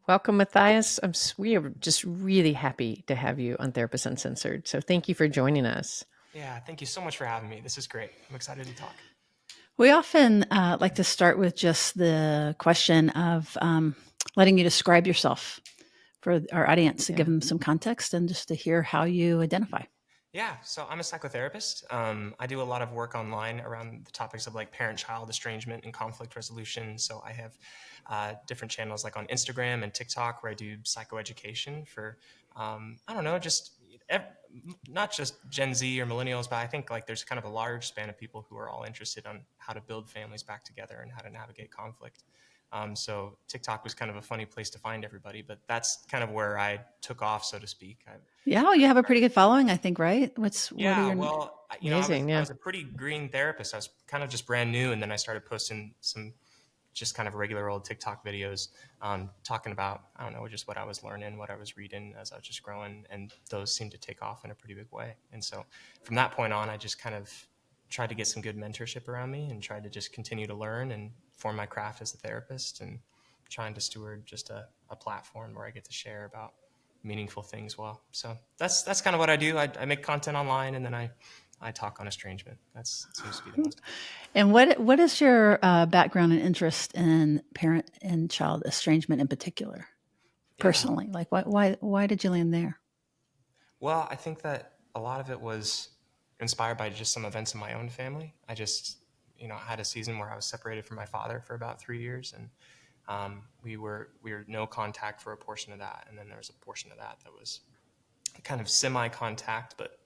Welcome, Matthias. We are just really happy to have you on Therapist Uncensored. So thank you for joining us. Yeah, thank you so much for having me. This is great. I'm excited to talk. We often like to start with just the question of letting you describe yourself for our audience to give them some context and just to hear how you identify. Yeah, so I'm a psychotherapist. I do a lot of work online around the topics of like parent-child estrangement and conflict resolution. So I have different channels like on Instagram and TikTok where I do psychoeducation for, I don't know, not just Gen Z or millennials, but I think like there's kind of a large span of people who are all interested on how to build families back together and how to navigate conflict. So TikTok was kind of a funny place to find everybody, but that's kind of where I took off, so to speak. Yeah, well, you have a pretty good following, I think, right? What are Yeah, your well, Amazing. I Yeah. was a pretty green therapist. I was kind of just brand new, and then I started posting some just kind of regular old TikTok videos, talking about, I don't know, just what I was learning, what I was reading as I was just growing, and those seemed to take off in a pretty big way. And so from that point on, I just kind of tried to get some good mentorship around me and tried to just continue to learn and form my craft as a therapist and trying to steward just a platform where I get to share about meaningful things well. So that's kind of what I do. I make content online and then I talk on estrangement. That seems to be the most. And what is your background and interest in parent and child estrangement in particular, Yeah. personally? Like, why did you land there? Well, I think that a lot of it was inspired by just some events in my own family. I just, I had a season where I was separated from my father for about 3 years, and we were no contact for a portion of that, and then there was a portion of that that was kind of semi-contact, but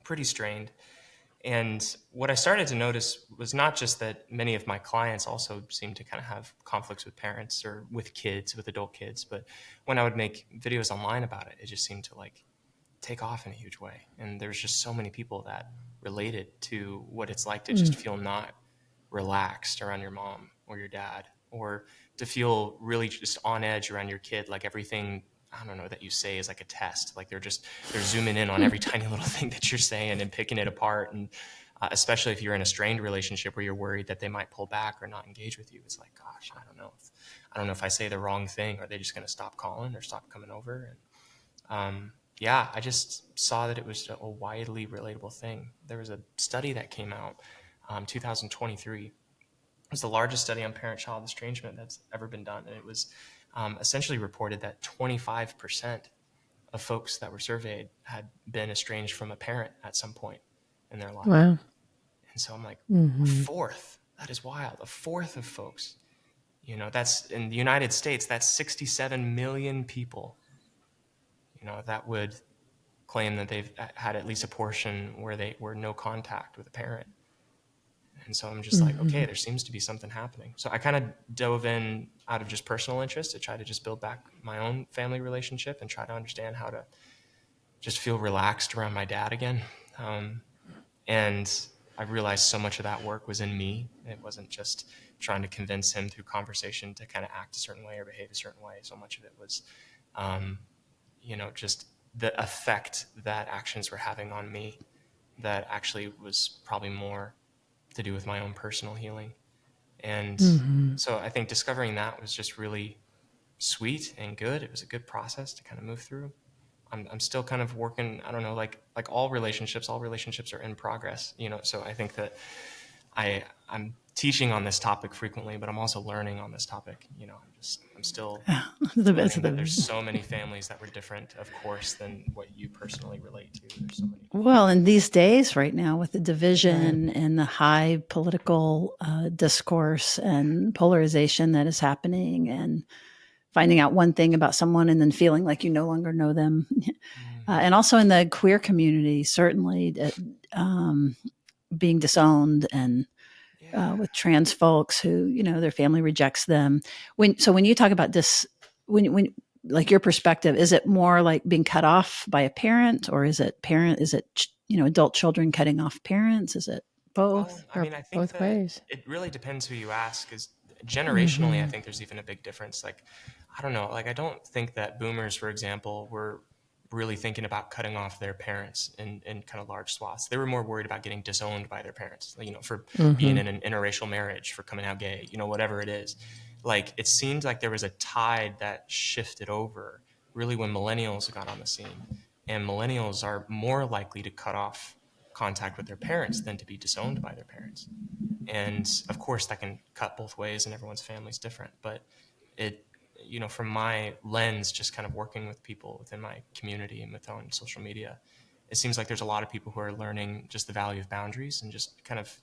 pretty strained. And what I started to notice was not just that many of my clients also seemed to kind of have conflicts with parents or with kids, with adult kids, but when I would make videos online about it, it just seemed to like take off in a huge way. And there's just so many people that related to what it's like to just feel not relaxed around your mom or your dad, or to feel really just on edge around your kid, like everything, I don't know, that you say is like a test. Like they're zooming in on every tiny little thing that you're saying and picking it apart. And especially if you're in a strained relationship where you're worried that they might pull back or not engage with you, it's like, gosh, I don't know if I say the wrong thing, are they just going to stop calling or stop coming over? And yeah, I just saw that it was a widely relatable thing. There was a study that came out 2023. It was the largest study on parent-child estrangement that's ever been done, and it was essentially reported that 25% of folks that were surveyed had been estranged from a parent at some point in their life. Wow. And so I'm like, a Mm-hmm. fourth. That is wild. A fourth of folks. That's in the United States. That's 67 million people. That would claim that they've had at least a portion where they were no contact with a parent. And so I'm just like, Mm-hmm. okay, there seems to be something happening. So I kind of dove in out of just personal interest to try to just build back my own family relationship and try to understand how to just feel relaxed around my dad again. And I realized so much of that work was in me. It wasn't just trying to convince him through conversation to kind of act a certain way or behave a certain way. So much of it was, just the effect that actions were having on me that actually was probably more to do with my own personal healing. And Mm-hmm. so I think discovering that was just really sweet and good. It was a good process to kind of move through. I'm still kind of working, I don't know, like all relationships are in progress, so I think that I'm teaching on this topic frequently, but I'm also learning on this topic. I'm still learning that there's so many families that were different, of course, than what you personally relate to. There's so many. Well, in these days, right now, with the division and the high political discourse and polarization that is happening, and finding out one thing about someone and then feeling like you no longer know them, and also in the queer community, certainly being disowned, and Yeah. with trans folks who their family rejects them. When you talk about this, when like your perspective, is it more like being cut off by a parent, or is it adult children cutting off parents? Is it Well, both? I Or mean, I think both that ways. it really depends who you ask, because generationally, I Mm-hmm. think there's even a big difference. Like, I don't know, like, I don't think that boomers, for example, were really thinking about cutting off their parents in kind of large swaths. They were more worried about getting disowned by their parents, for being Mm-hmm. in an interracial marriage, for coming out gay, whatever it is. like it seemed like there was a tide that shifted over really when millennials got on the scene. And millennials are more likely to cut off contact with their parents than to be disowned by their parents. And of course, that can cut both ways, and everyone's family is different. But it, from my lens, just kind of working with people within my community and on social media, it seems like there's a lot of people who are learning just the value of boundaries and just kind of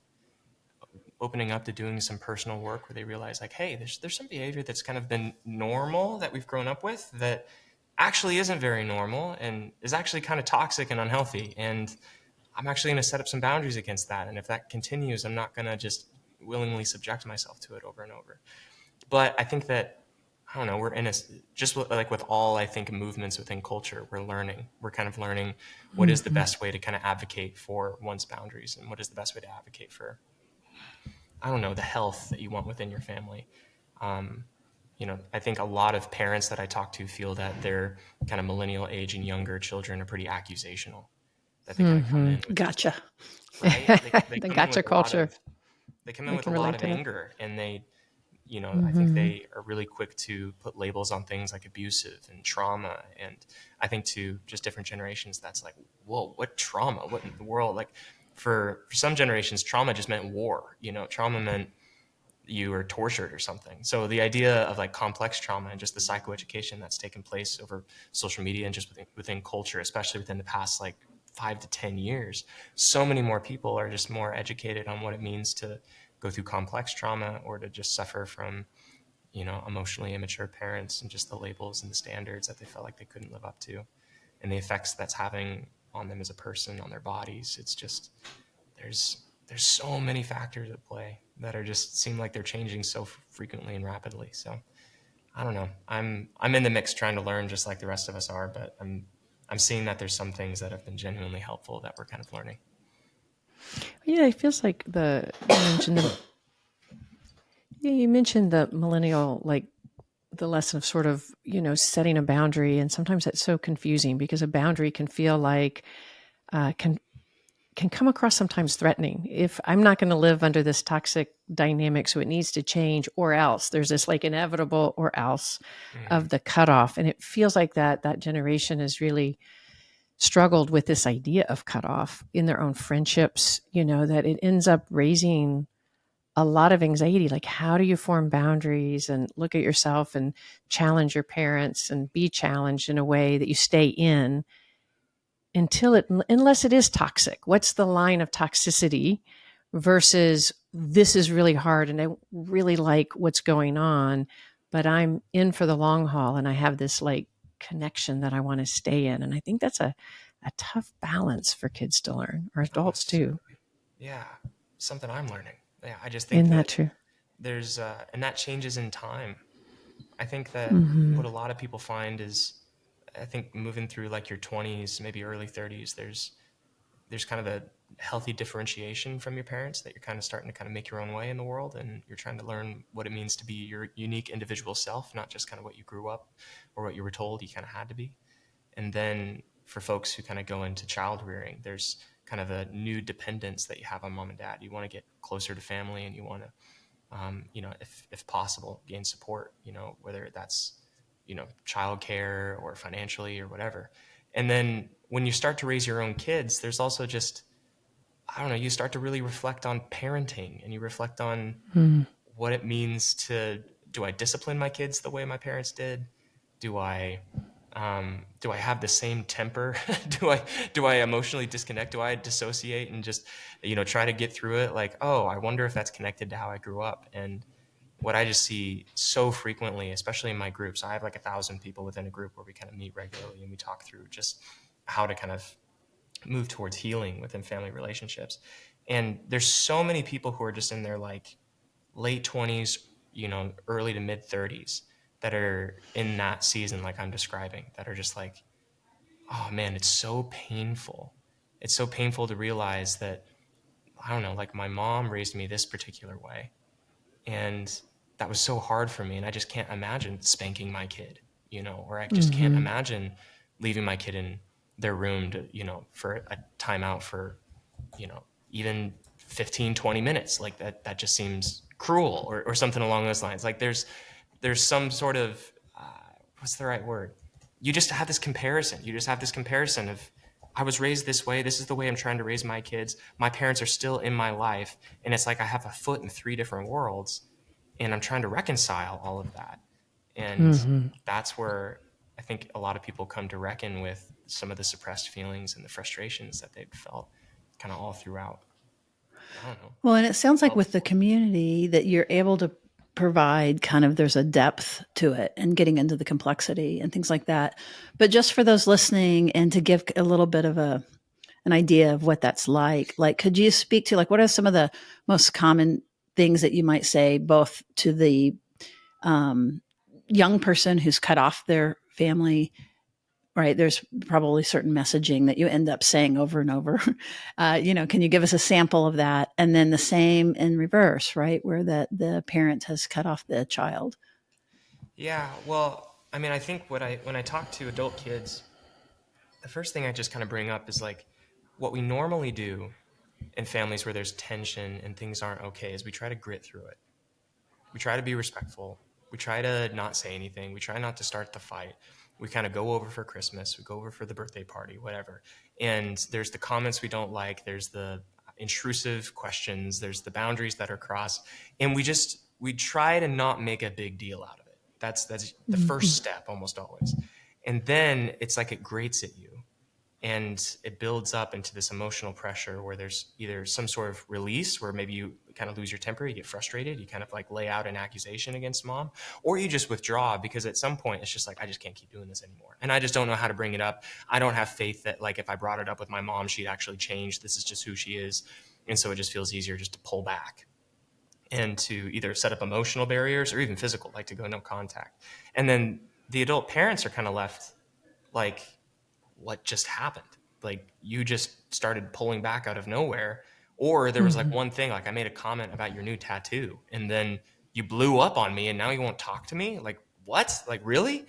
opening up to doing some personal work where they realize, like, hey, there's some behavior that's kind of been normal that we've grown up with that actually isn't very normal and is actually kind of toxic and unhealthy. And I'm actually going to set up some boundaries against that. And if that continues, I'm not going to just willingly subject myself to it over and over. But I think that, I don't know, we're in a, just like with all, I think, movements within culture, we're kind of learning what is the best way to kind of advocate for one's boundaries and what is the best way to advocate for, I don't know, the health that you want within your family. I think a lot of parents that I talk to feel that their kind of millennial age and younger children are pretty accusational, that they kind of come in with Gotcha. right? They The come in gotcha with a lot culture. of they come in I with a can lot relate of to that. anger, and I think they are really quick to put labels on things like abusive and trauma. And I think to just different generations, that's like, whoa, what trauma? What in the world? Like for some generations, trauma just meant war. Trauma meant you were tortured or something. So the idea of like complex trauma and just the psychoeducation that's taken place over social media and just within culture, especially within the past like 5 to 10 years, so many more people are just more educated on what it means to go through complex trauma or to just suffer from, emotionally immature parents and just the labels and the standards that they felt like they couldn't live up to and the effects that's having on them as a person, on their bodies. It's just, there's so many factors at play that are just seem like they're changing so frequently and rapidly. So I don't know. I'm in the mix trying to learn just like the rest of us are, but I'm seeing that there's some things that have been genuinely helpful that we're kind of learning. Yeah, it feels like you mentioned the millennial, like the lesson of sort of, setting a boundary. And sometimes that's so confusing because a boundary can feel like, can come across sometimes threatening. If I'm not going to live under this toxic dynamic, so it needs to change, or else there's this like inevitable or else Mm-hmm. of the cutoff. And it feels like that generation has really struggled with this idea of cutoff in their own friendships, that it ends up raising a lot of anxiety. Like, how do you form boundaries and look at yourself and challenge your parents and be challenged in a way that you stay in unless it is toxic? What's the line of toxicity versus this is really hard and I really like what's going on, but I'm in for the long haul and I have this like connection that I want to stay in. And I think that's a tough balance for kids to learn, or Oh, adults too. yeah, something I'm learning. Yeah, I just think Isn't that that true? there's and that changes in time. I think that Mm-hmm. what a lot of people find is, I think moving through like your 20s, maybe early 30s, there's kind of a healthy differentiation from your parents, that you're kind of starting to kind of make your own way in the world, and you're trying to learn what it means to be your unique individual self, not just kind of what you grew up or what you were told you kind of had to be. And then for folks who kind of go into child rearing, there's kind of a new dependence that you have on mom and dad. You want to get closer to family, and you want to if possible, gain support, whether that's, childcare or financially or whatever. And then when you start to raise your own kids, there's also just, I don't know, you start to really reflect on parenting, and you reflect on Mm-hmm. what it means to, do I discipline my kids the way my parents did? Do I, do I have the same temper? do I emotionally disconnect? Do I dissociate and just, try to get through it? Like, oh, I wonder if that's connected to how I grew up. And what I just see so frequently, especially in my groups, I have like 1,000 people within a group where we kind of meet regularly and we talk through just how to kind of move towards healing within family relationships. And there's so many people who are just in their like late 20s, early to mid 30s, that are in that season like I'm describing, that are just like, oh man, it's so painful. It's so painful to realize that, I don't know, like my mom raised me this particular way, and that was so hard for me, and I just can't imagine spanking my kid, or I just can't Mm-hmm. imagine leaving my kid in their room to, for a timeout for, even 15, 20 minutes. Like that just seems cruel, or something along those lines. Like there's some sort of, what's the right word? You just have this comparison. You just have this comparison of, I was raised this way. This is the way I'm trying to raise my kids. My parents are still in my life. And it's like I have a foot in 3 different worlds, and I'm trying to reconcile all of that. And that's where I think a lot of people come to reckon with some of the suppressed feelings and the frustrations that they've felt kind of all throughout. I don't know. Well, and it sounds like with the community that you're able to provide kind of, there's a depth to it and getting into the complexity and things like that. But just for those listening and to give a little bit of an idea of what that's like, could you speak to what are some of the most common things that you might say both to the young person who's cut off their family, right? There's probably certain messaging that you end up saying over and over. Can you give us a sample of that? And then the same in reverse, right? Where the parent has cut off the child. Yeah, well, I mean, I think when I talk to adult kids, the first thing I just kind of bring up is what we normally do in families where there's tension and things aren't okay is we try to grit through it. We try to be respectful. We try to not say anything. We try not to start the fight. We kind of go over for Christmas. We go over for the birthday party, whatever. And there's the comments we don't like. There's the intrusive questions. There's the boundaries that are crossed. And we try to not make a big deal out of it. That's the first step almost always. And then it's like it grates at you. And it builds up into this emotional pressure where there's either some sort of release where maybe you kind of lose your temper, you get frustrated, you kind of lay out an accusation against mom, or you just withdraw because at some point it's just I just can't keep doing this anymore. And I just don't know how to bring it up. I don't have faith that if I brought it up with my mom, she'd actually change. This is just who she is. And so it just feels easier just to pull back and to either set up emotional barriers or even physical, to go no contact. And then the adult parents are kind of left what just happened? You just started pulling back out of nowhere, or there was one thing, I made a comment about your new tattoo and then you blew up on me and now you won't talk to me. What? Really?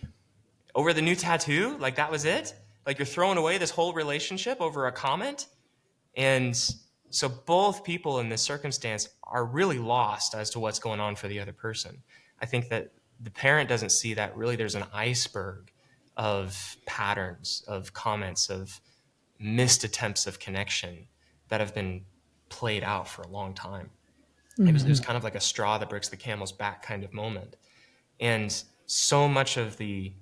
Over the new tattoo? That was it? You're throwing away this whole relationship over a comment? And so both people in this circumstance are really lost as to what's going on for the other person. I think that the parent doesn't see that really there's an iceberg of patterns, of comments, of missed attempts of connection that have been played out for a long time. It was kind of like a straw that breaks the camel's back kind of moment. And so much of the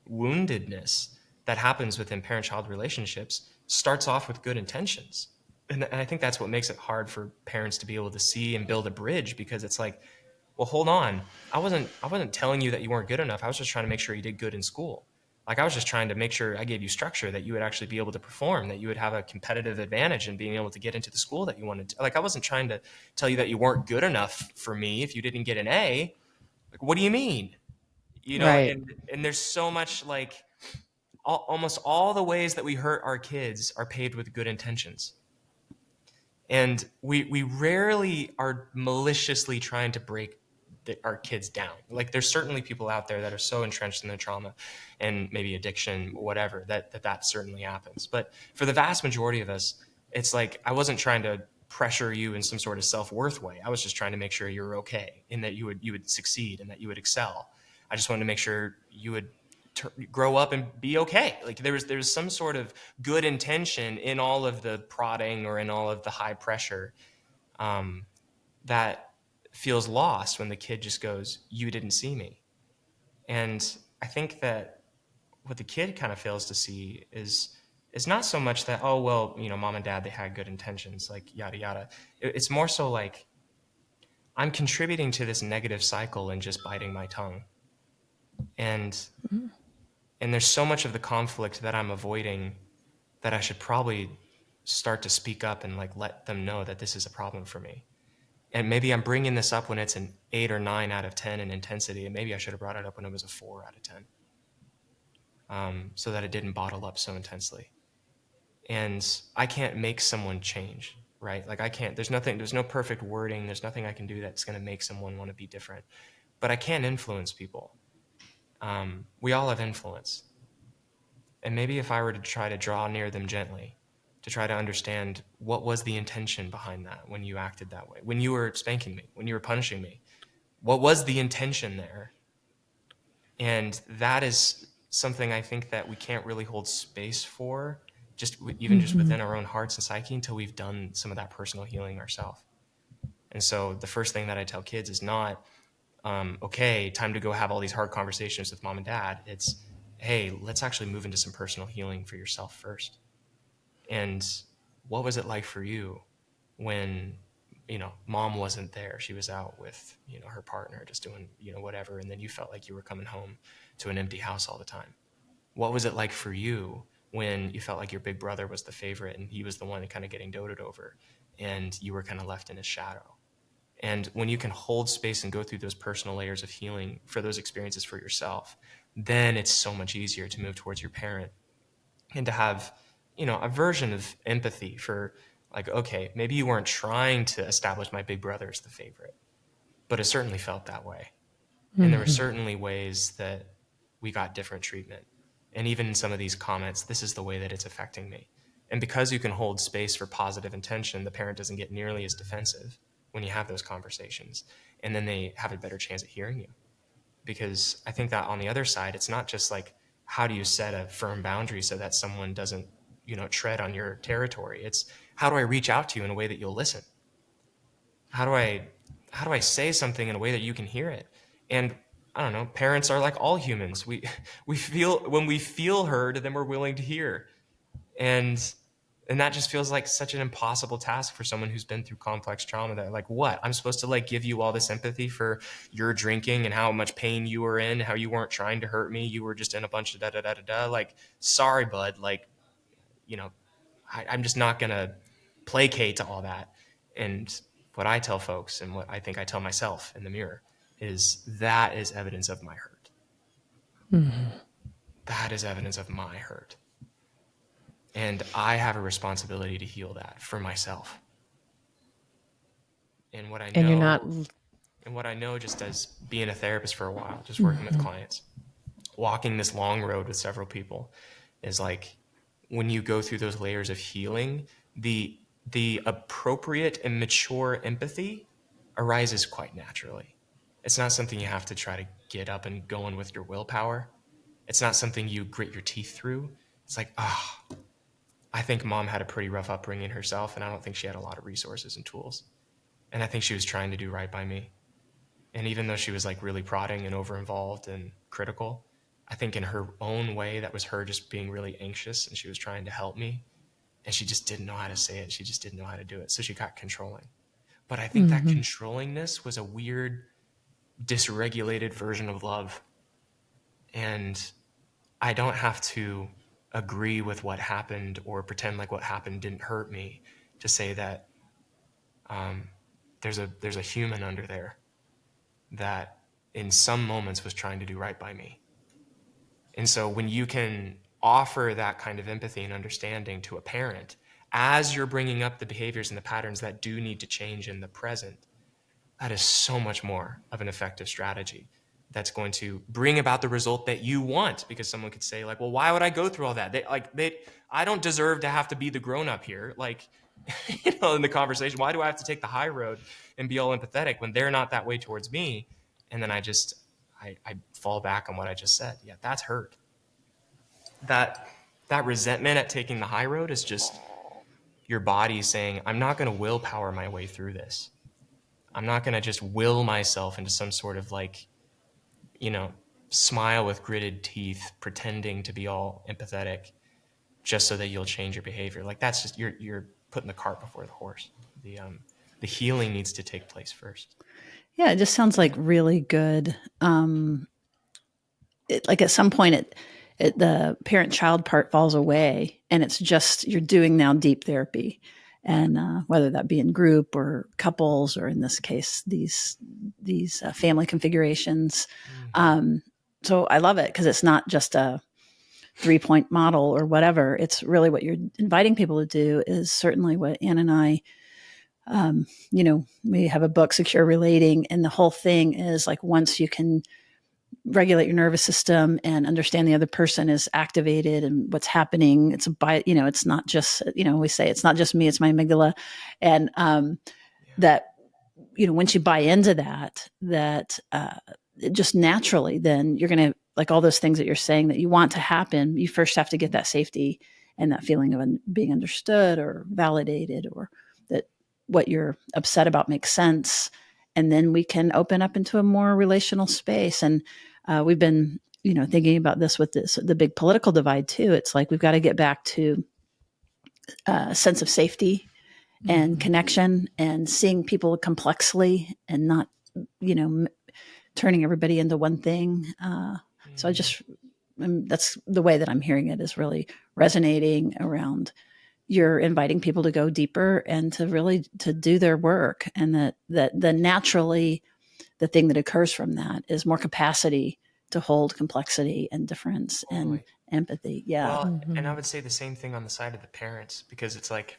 woundedness that happens within parent-child relationships starts off with good intentions. And I think that's what makes it hard for parents to be able to see and build a bridge, because it's well, hold on. I wasn't telling you that you weren't good enough. I was just trying to make sure you did good in school. I was just trying to make sure I gave you structure, that you would actually be able to perform, that you would have a competitive advantage in being able to get into the school that you wanted to. I wasn't trying to tell you that you weren't good enough for me if you didn't get an A. What do you mean? Right. And there's so much almost all the ways that we hurt our kids are paved with good intentions. And we rarely are maliciously trying to break our kids down. There's certainly people out there that are so entrenched in their trauma and maybe addiction, whatever, that certainly happens. But for the vast majority of us, it's I wasn't trying to pressure you in some sort of self-worth way. I was just trying to make sure you were okay and that you would succeed and that you would excel. I just wanted to make sure you would grow up and be okay. There's some sort of good intention in all of the prodding or in all of the high pressure that feels lost when the kid just goes, you didn't see me. And I think that what the kid kind of fails to see is not so much that, oh, well, mom and dad, they had good intentions, yada, yada. It's more so I'm contributing to this negative cycle and just biting my tongue. And there's so much of the conflict that I'm avoiding that I should probably start to speak up and let them know that this is a problem for me. And maybe I'm bringing this up when it's an 8 or 9 out of 10 in intensity, and maybe I should have brought it up when it was a 4 out of 10, so that it didn't bottle up so intensely. And I can't make someone change, right? I can't. There's no perfect wording. There's nothing I can do that's going to make someone want to be different. But I can influence people. We all have influence. And maybe if I were to try to draw near them gently, to try to understand what was the intention behind that when you acted that way, when you were spanking me, when you were punishing me, what was the intention there? And that is something I think that we can't really hold space for, even just within our own hearts and psyche, until we've done some of that personal healing ourselves. And so the first thing that I tell kids is not, okay, time to go have all these hard conversations with mom and dad. It's, hey, let's actually move into some personal healing for yourself first. And what was it like for you when, mom wasn't there? She was out with, her partner, just doing, whatever. And then you felt like you were coming home to an empty house all the time. What was it like for you when you felt like your big brother was the favorite and he was the one kind of getting doted over and you were kind of left in his shadow? And when you can hold space and go through those personal layers of healing for those experiences for yourself, then it's so much easier to move towards your parent and to have, a version of empathy for, like, okay, maybe you weren't trying to establish my big brother as the favorite, but it certainly felt that way. And there were certainly ways that we got different treatment. And even in some of these comments, this is the way that it's affecting me. And because you can hold space for positive intention, the parent doesn't get nearly as defensive when you have those conversations. And then they have a better chance at hearing you. Because I think that on the other side, it's not just like, how do you set a firm boundary so that someone doesn't, tread on your territory? It's, how do I reach out to you in a way that you'll listen? How do I say something in a way that you can hear it? And I don't know, parents are like all humans. We feel, when we feel heard, then we're willing to hear. And that just feels like such an impossible task for someone who's been through complex trauma, that like, what? I'm supposed to like give you all this empathy for your drinking and how much pain you were in, how you weren't trying to hurt me. You were just in a bunch of da-da-da-da-da. Like, sorry, bud. Like, I'm just not going to placate to all that. And what I tell folks, and what I think I tell myself in the mirror, is that is evidence of my hurt. That is evidence of my hurt. And I have a responsibility to heal that for myself. And what I know, And you're not. and what I know, just as being a therapist for a while, just working with clients, walking this long road with several people, is like, when you go through those layers of healing, the appropriate and mature empathy arises quite naturally. It's not something you have to try to get up and go in with your willpower. It's not something you grit your teeth through. It's like, I think mom had a pretty rough upbringing herself, and I don't think she had a lot of resources and tools. And I think she was trying to do right by me. And even though she was like really prodding and over-involved and critical, I think in her own way, that was her just being really anxious, and she was trying to help me. And she just didn't know how to say it. She just didn't know how to do it. So she got controlling. But I think that controllingness was a weird, dysregulated version of love. And I don't have to agree with what happened or pretend like what happened didn't hurt me to say that there's a human under there that in some moments was trying to do right by me. And so when you can offer that kind of empathy and understanding to a parent as you're bringing up the behaviors and the patterns that do need to change in the present, that is so much more of an effective strategy that's going to bring about the result that you want. Because someone could say like, well, why would I go through all that? I don't deserve to have to be the grown-up here. Like, in the conversation, why do I have to take the high road and be all empathetic when they're not that way towards me? And then I fall back on what I just said. Yeah, that's hurt. That resentment at taking the high road is just your body saying, I'm not going to willpower my way through this. I'm not going to just will myself into some sort of like, smile with gritted teeth, pretending to be all empathetic just so that you'll change your behavior. Like, that's just, you're putting the cart before the horse. The healing needs to take place first. Yeah, it just sounds like really good. Like at some point, the parent-child part falls away, and it's just you're doing now deep therapy, and whether that be in group or couples, or in this case, these family configurations. So I love it because it's not just a 3-point model or whatever. It's really what you're inviting people to do is certainly what Ann and I, we have a book, Secure Relating, and the whole thing is like, once you can regulate your nervous system and understand the other person is activated and what's happening, it's not just, we say it's not just me, it's my amygdala. And that, once you buy into that just naturally, then you're going to like all those things that you're saying that you want to happen, you first have to get that safety and that feeling of being understood or validated, or that what you're upset about makes sense. And then we can open up into a more relational space. And we've been, thinking about this with the big political divide too. It's like, we've got to get back to a sense of safety and connection, and seeing people complexly, and not, turning everybody into one thing. So I just, that's the way that I'm hearing it, is really resonating around. You're inviting people to go deeper and to really to do their work, and that naturally the thing that occurs from that is more capacity to hold complexity and difference and empathy. Yeah. Well, and I would say the same thing on the side of the parents, because it's like,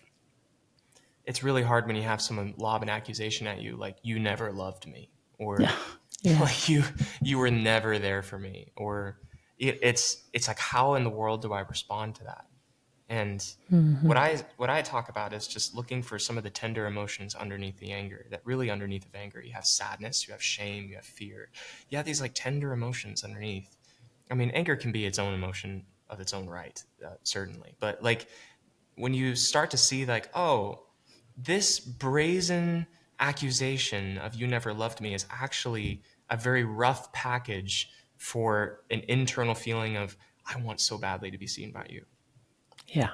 it's really hard when you have someone lob an accusation at you, like, you never loved me, or like you were never there for me, or it's like, how in the world do I respond to that? And what I talk about is just looking for some of the tender emotions underneath the anger. That really underneath of anger, you have sadness, you have shame, you have fear. You have these like tender emotions underneath. I mean, anger can be its own emotion of its own right, certainly. But like, when you start to see like, oh, this brazen accusation of you never loved me is actually a very rough package for an internal feeling of, I want so badly to be seen by you. Yeah.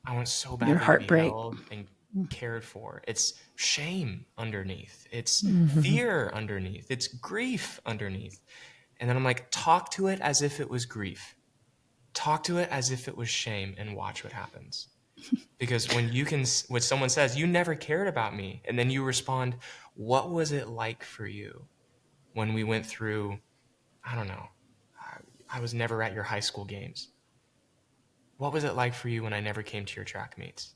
I want so Your badly to be heartbreak. held and cared for. It's shame underneath. It's fear underneath. It's grief underneath. And then I'm like, talk to it as if it was grief. Talk to it as if it was shame, and watch what happens. Because when someone says, you never cared about me, and then you respond, what was it like for you when we went through, I don't know, I was never at your high school games. What was it like for you when I never came to your track meets?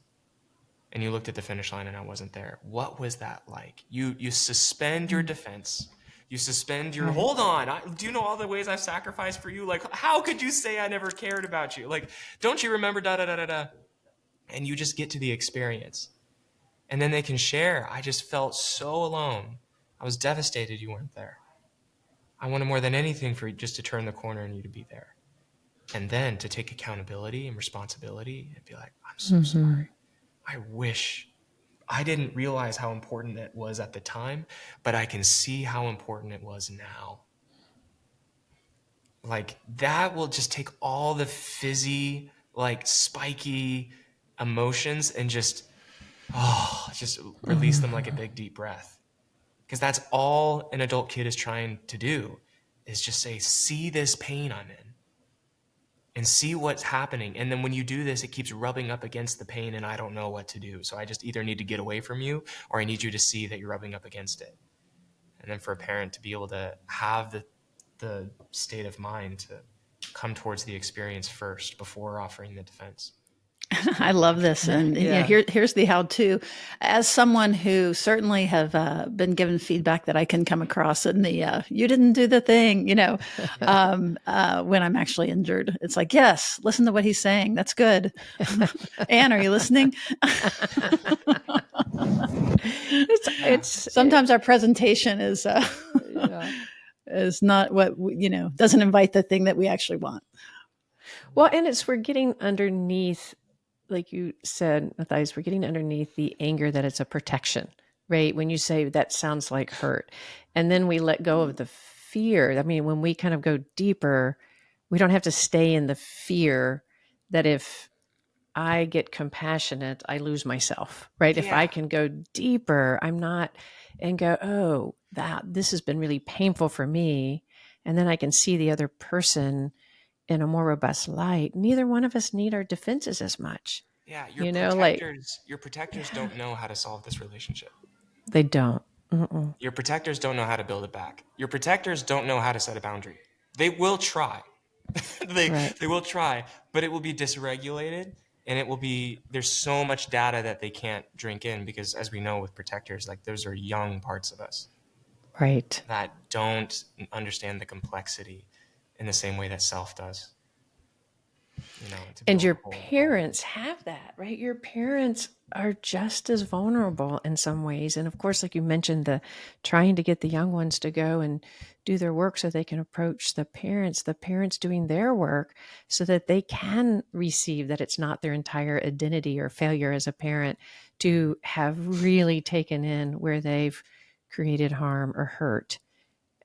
And you looked at the finish line and I wasn't there. What was that like? You suspend your defense. You suspend your, hold on, do you know all the ways I've sacrificed for you? Like, how could you say I never cared about you? Like, don't you remember da-da-da-da-da? And you just get to the experience. And then they can share. I just felt so alone. I was devastated you weren't there. I wanted more than anything for you just to turn the corner and you to be there. And then to take accountability and responsibility and be like, I'm so sorry. I wish I didn't realize how important it was at the time, but I can see how important it was now. Like, that will just take all the fizzy, like spiky emotions and just release them like a big deep breath. Because that's all an adult kid is trying to do, is just say, see this pain I'm in and see what's happening. And then when you do this, it keeps rubbing up against the pain and I don't know what to do. So I just either need to get away from you, or I need you to see that you're rubbing up against it. And then for a parent to be able to have the state of mind to come towards the experience first before offering the defense. I love this. And here's the how-to. As someone who certainly have been given feedback that I can come across in the, you didn't do the thing, when I'm actually injured, it's like, yes, listen to what he's saying. That's good. Anne, are you listening? Sometimes our presentation is not what, doesn't invite the thing that we actually want. Well, and we're getting underneath, like you said, Matthias, we're getting underneath the anger that it's a protection, right? When you say that sounds like hurt, and then we let go of the fear. I mean, when we kind of go deeper, we don't have to stay in the fear that if I get compassionate, I lose myself, right? Yeah. If I can go deeper, I'm not, and go, oh, this has been really painful for me. And then I can see the other person in a more robust light. Neither one of us need our defenses as much. Yeah, your protectors don't know how to solve this relationship. They don't. Your protectors don't know how to build it back. Your protectors don't know how to set a boundary. They will try. They will try, but it will be dysregulated, and there's so much data that they can't drink in, because as we know with protectors, like, those are young parts of us. Right. That don't understand the complexity in the same way that self does. And your parents have that, right? Your parents are just as vulnerable in some ways. And of course, like you mentioned, the trying to get the young ones to go and do their work so they can approach the parents doing their work so that they can receive that it's not their entire identity or failure as a parent to have really taken in where they've created harm or hurt.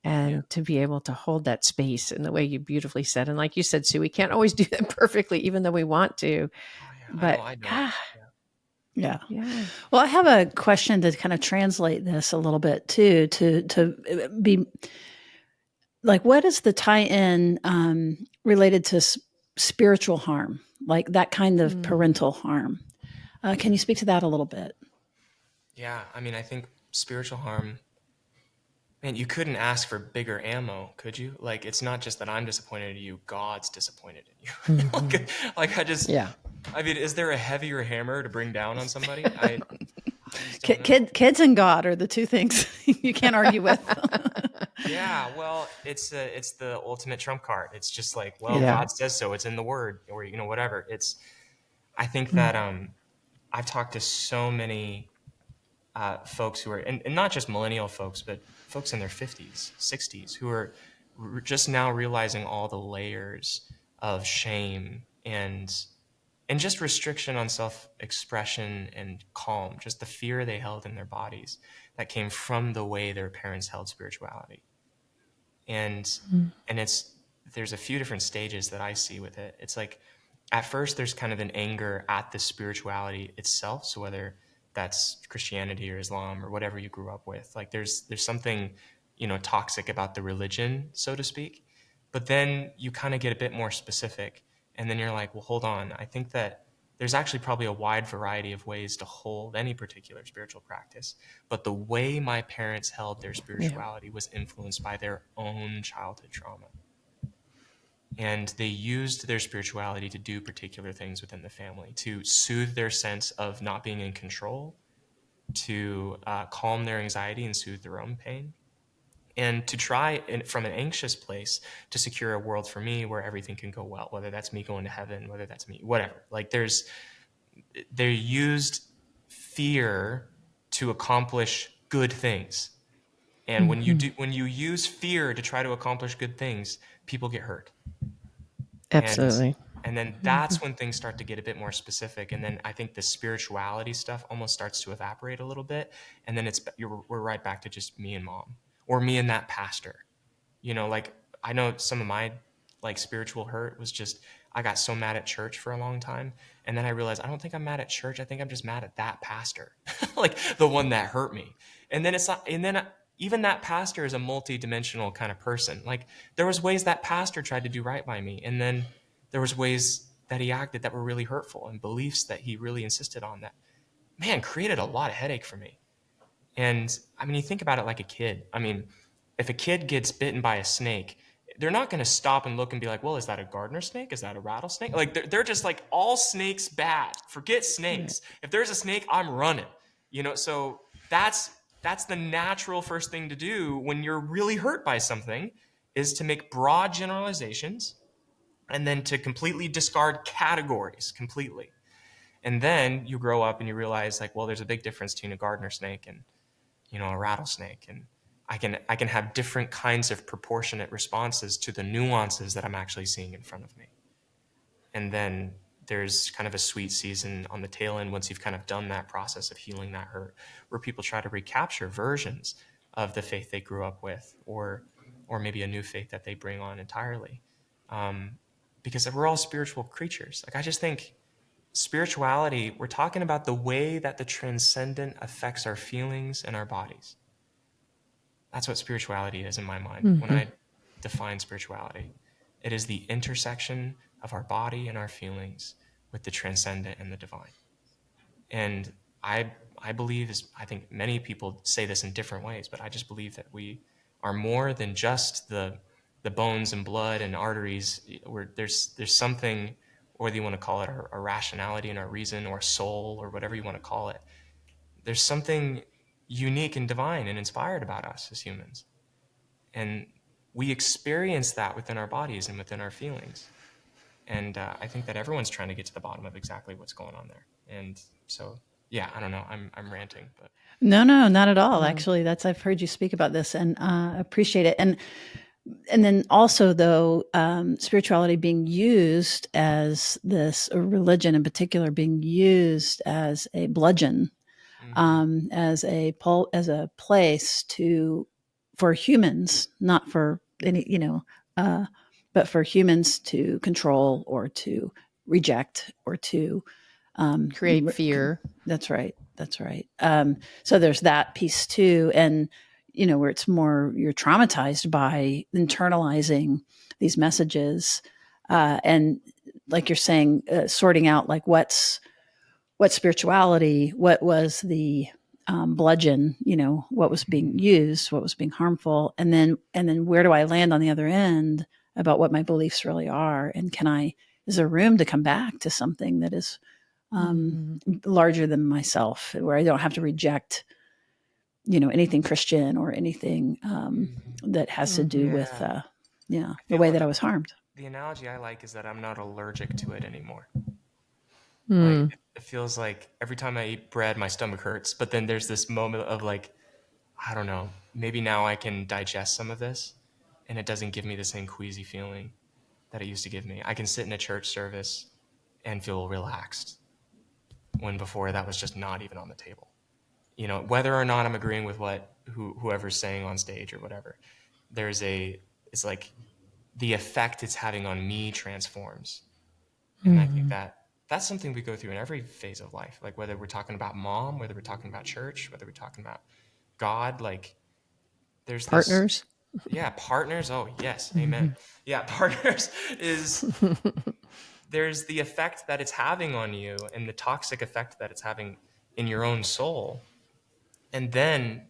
Yeah. And to be able to hold that space in the way you beautifully said. And like you said, Sue, we can't always do that perfectly, even though we want to. Oh yeah. I know But I don't. God, Yeah. Yeah. yeah. Well, I have a question to kind of translate this a little bit too, to be like, what is the tie-in related to spiritual harm, like that kind of parental harm? Can you speak to that a little bit? Yeah. I mean, I think spiritual harm, man, you couldn't ask for bigger ammo, could you? Like, it's not just that I'm disappointed in you, God's disappointed in you. Like, Yeah. I mean, is there a heavier hammer to bring down on somebody? I just don't know. Kids and God are the two things you can't argue with. Yeah, well, it's the ultimate trump card. It's just like, well, Yeah. God says so. It's in the Word, or whatever. I think that I've talked to so many folks who are, and not just millennial folks, but folks in their 50s, 60s, who are just now realizing all the layers of shame and just restriction on self-expression and calm, just the fear they held in their bodies that came from the way their parents held spirituality. And there's a few different stages that I see with it. It's like, at first there's kind of an anger at the spirituality itself. So whether that's Christianity or Islam or whatever you grew up with, like there's something, toxic about the religion, so to speak. But then you kind of get a bit more specific, and then you're like, well, hold on. I think that there's actually probably a wide variety of ways to hold any particular spiritual practice. But the way my parents held their Yeah. spirituality was influenced by their own childhood trauma. And they used their spirituality to do particular things within the family, to soothe their sense of not being in control, to calm their anxiety and soothe their own pain, and to try, from an anxious place, to secure a world for me where everything can go well, whether that's me going to heaven, whether that's me, whatever. Like they used fear to accomplish good things. And when you use fear to try to accomplish good things, people get hurt. and Absolutely. and then that's when things start to get a bit more specific, and then I think the spirituality stuff almost starts to evaporate a little bit, and then we're right back to just me and mom, or me and that pastor. Like, I know some of my like spiritual hurt was just, I got so mad at church for a long time, and then I realized I don't think I'm mad at church. I think I'm just mad at that pastor, like the one that hurt me. And then it's not, and then even that pastor is a multi-dimensional kind of person. Like, there was ways that pastor tried to do right by me, and then there was ways that he acted that were really hurtful, and beliefs that he really insisted on that, man, created a lot of headache for me. And I mean, you think about it like a kid. I mean, if a kid gets bitten by a snake, they're not going to stop and look and be like, well, is that a gardener snake? Is that a rattlesnake? Like, they're just like, all snakes bad. Forget snakes. If there's a snake, I'm running. So that's the natural first thing to do when you're really hurt by something, is to make broad generalizations and then to completely discard categories completely. And then you grow up and you realize, like, well, there's a big difference between a gardener snake and a rattlesnake, and I can have different kinds of proportionate responses to the nuances that I'm actually seeing in front of me. And then there's kind of a sweet season on the tail end, once you've kind of done that process of healing that hurt, where people try to recapture versions of the faith they grew up with, or maybe a new faith that they bring on entirely, because we're all spiritual creatures. Like, I just think spirituality, we're talking about the way that the transcendent affects our feelings and our bodies. That's what spirituality is in my mind. When I define spirituality, it is the intersection of our body and our feelings with the transcendent and the divine. And I believe, I think many people say this in different ways, but I just believe that we are more than just the bones and blood and arteries. Where there's something, whether you want to call it a rationality and our reason, or soul, or whatever you want to call it. There's something unique and divine and inspired about us as humans. And we experience that within our bodies and within our feelings. And I think that everyone's trying to get to the bottom of exactly what's going on there. And so Yeah, I don't know. I'm ranting, but No, not at all. Actually, I've heard you speak about this and appreciate it. And then also though, spirituality being used as this, or religion in particular being used as a bludgeon, as a place for humans, not for any, but for humans to control or to reject or to Create fear. that's right. That's right. So there's that piece too. And, where it's more, you're traumatized by internalizing these messages. And like you're saying, sorting out like what's spirituality, what was the bludgeon, what was being used, what was being harmful. And then where do I land on the other end about what my beliefs really are? And is there room to come back to something that is larger than myself, where I don't have to reject, anything Christian or anything that has to do with, the way that I was harmed. the analogy I like is that I'm not allergic to it anymore. Mm. Like it feels like every time I eat bread, my stomach hurts. But then there's this moment of like, I don't know, maybe now I can digest some of this, and it doesn't give me the same queasy feeling that it used to give me. I can sit in a church service and feel relaxed, when before that was just not even on the table. Whether or not I'm agreeing with what whoever's saying on stage or whatever, it's like the effect it's having on me transforms. And I think that's something we go through in every phase of life. Like whether we're talking about mom, whether we're talking about church, whether we're talking about God, like there's Partners. Partners. Oh yes. Amen. Yeah. Partners there's the effect that it's having on you and the toxic effect that it's having in your own soul. And then,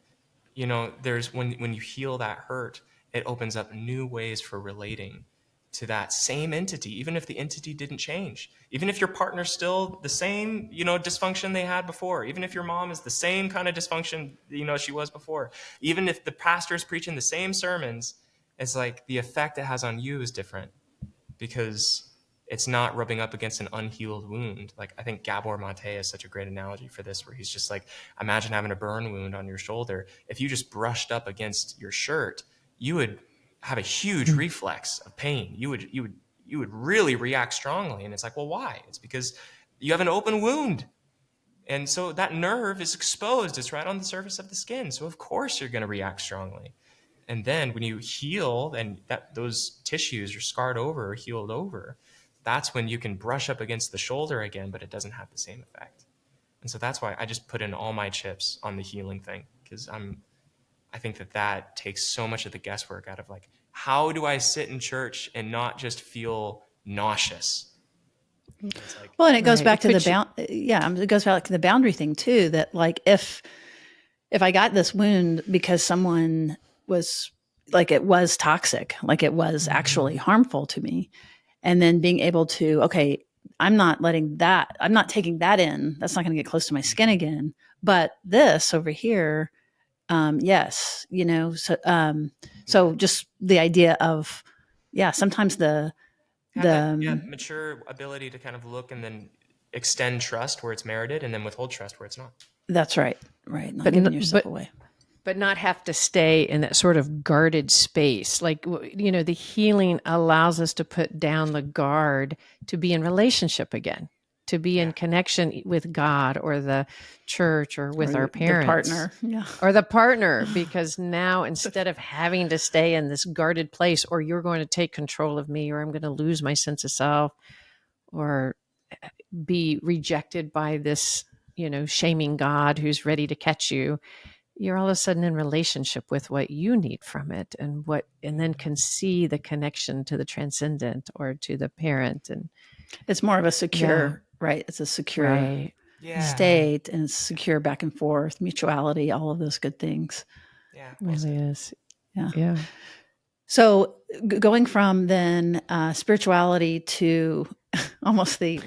there's when you heal that hurt, it opens up new ways for relating to that same entity, even if the entity didn't change, even if your partner's still the same, dysfunction they had before, even if your mom is the same kind of dysfunction, she was before, even if the pastor's preaching the same sermons, it's like the effect it has on you is different because it's not rubbing up against an unhealed wound. Like I think Gabor Mate is such a great analogy for this, where he's just like, imagine having a burn wound on your shoulder. If you just brushed up against your shirt, you would have a huge reflex of pain. You would really react strongly. And it's like, well, why? It's because you have an open wound. And so that nerve is exposed. It's right on the surface of the skin. So of course you're going to react strongly. And then when you heal and those tissues are scarred over or healed over, that's when you can brush up against the shoulder again, but it doesn't have the same effect. And so that's why I just put in all my chips on the healing thing, because I think that takes so much of the guesswork out of like, how do I sit in church and not just feel nauseous? Like, well, and it goes back to it goes back to the boundary thing too, that like, if I got this wound because someone was like, it was toxic, like it was actually harmful to me, and then being able to, okay, I'm not taking that in. That's not going to get close to my skin again. But this over here, yes, so just the idea of, sometimes mature ability to kind of look and then extend trust where it's merited and then withhold trust where it's not. That's right. Right. Not giving yourself away. But not have to stay in that sort of guarded space. Like, the healing allows us to put down the guard to be in relationship again, to be in connection with God or the church or with our parents. The partner. Or the partner, because now instead of having to stay in this guarded place, or you're going to take control of me, or I'm going to lose my sense of self, or be rejected by this, shaming God who's ready to catch you, you're all of a sudden in relationship with what you need from it, and then can see the connection to the transcendent or to the parent. And it's more of a secure, right? It's a secure state, and it's secure back and forth, mutuality, all of those good things. Yeah, it really is. Yeah. So going from then spirituality to almost the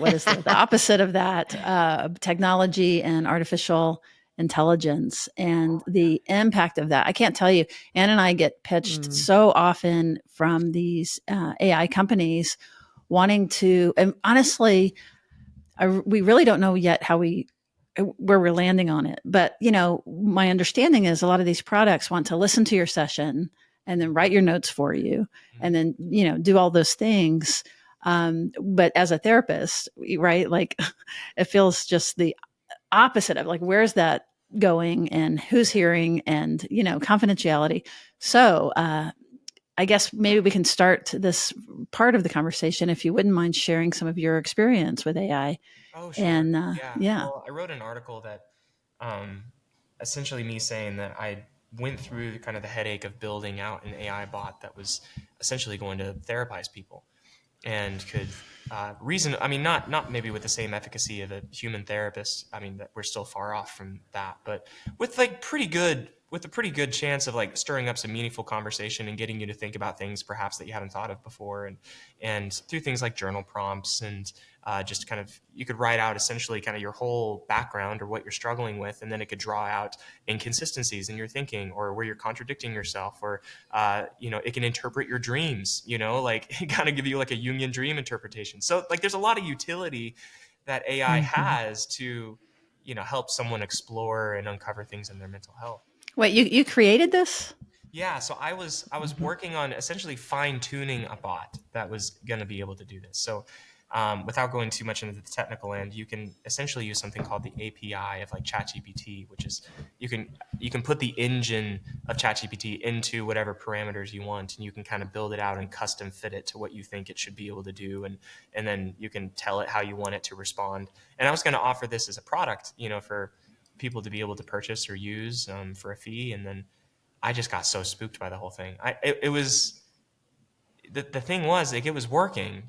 opposite of that, technology and artificial intelligence and the impact of that. I can't tell you, Ann and I get pitched so often from these AI companies wanting to, and honestly, we really don't know yet how we where we're landing on it. But, my understanding is a lot of these products want to listen to your session and then write your notes for you and then, do all those things. But as a therapist, right, like it feels just the opposite of like, where's that going and who's hearing and, confidentiality. So, I guess maybe we can start this part of the conversation if you wouldn't mind sharing some of your experience with AI. Oh, sure. And Yeah. yeah. Well, I wrote an article that um, essentially me saying that I went through the kind of the headache of building out an AI bot that was essentially going to therapize people and could reason. I mean, not maybe with the same efficacy of a human therapist. I mean, that we're still far off from that, but with like with a pretty good chance of like stirring up some meaningful conversation and getting you to think about things perhaps that you haven't thought of before, and through things like journal prompts and just kind of you could write out essentially kind of your whole background or what you're struggling with, and then it could draw out inconsistencies in your thinking or where you're contradicting yourself, or it can interpret your dreams, like kind of give you like a Jungian dream interpretation. So like there's a lot of utility that AI has to help someone explore and uncover things in their mental health. Wait, you created this? Yeah, so I was working on essentially fine tuning a bot that was going to be able to do this. So, without going too much into the technical end, you can essentially use something called the API of like ChatGPT, which is you can put the engine of ChatGPT into whatever parameters you want, and you can kind of build it out and custom fit it to what you think it should be able to do, and then you can tell it how you want it to respond. And I was going to offer this as a product, for people to be able to purchase or use for a fee, and then I just got so spooked by the whole thing. It was the thing was like it was working,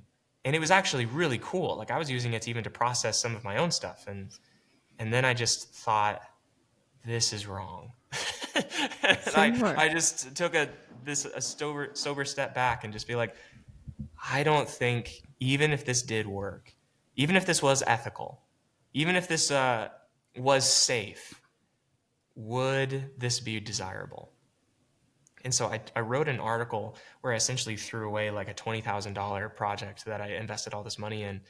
and it was actually really cool. Like I was using it to process some of my own stuff, and then I just thought this is wrong. And Sure. I just took a sober step back and just be like, I don't think even if this did work, even if this was ethical, even if this was safe, would this be desirable? And so I wrote an article where I essentially threw away like a $20,000 project that I invested all this money in